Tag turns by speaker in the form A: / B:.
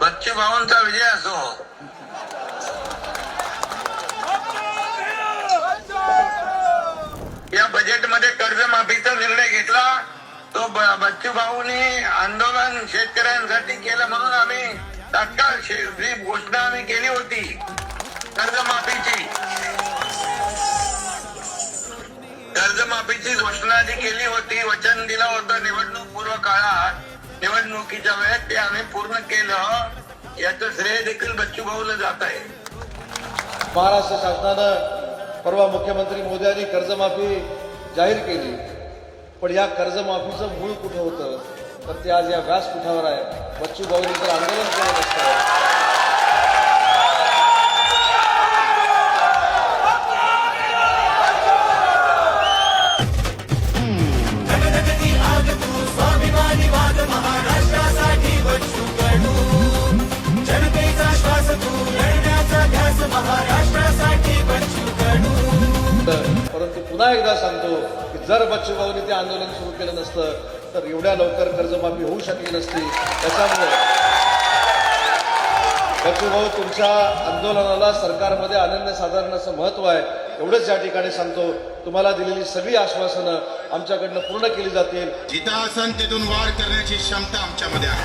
A: बच्चू भाऊंचा विजय असो. या बजेटमध्ये कर्जमाफीचा निर्णय घेतला तो बच्चू भाऊंनी आंदोलन शेतकऱ्यांसाठी केलं म्हणून आम्ही तात्काळ जी घोषणा आम्ही केली होती कर्जमाफीची घोषणा जी केली होती, वचन दिलं होतं निवडणूक पूर्व काळात, निवडणुकीच्या वेळेत ते आम्ही पूर्ण केलं. याचं श्रेय देखील बच्चू भाऊला जात आहे.
B: महाराष्ट्र शासनानं परवा मुख्यमंत्री मोदयांनी कर्जमाफी जाहीर केली, पण या कर्जमाफीचं मूळ कुठं होतं तर ते आज या व्यासपीठावर आहे. बच्चू भाऊंनी तर आंदोलन केलं नसतं. परंतु पुन्हा एकदा सांगतो की जर बच्चू भाऊंनी ते आंदोलन सुरू केलं नसतं तर एवढ्या लवकर कर्जमाफी होऊ शकली नसती. त्याच्यामुळे बच्चू भाऊ, तुमच्या आंदोलनाला सरकारमध्ये अनन्यसाधारण असं महत्व आहे. एवढंच या ठिकाणी सांगतो. तुम्हाला दिलेली सगळी आश्वासनं आमच्याकडनं पूर्ण केली जातील.
C: जिथं असन तिथून वाढ करण्याची क्षमता आमच्यामध्ये आहे.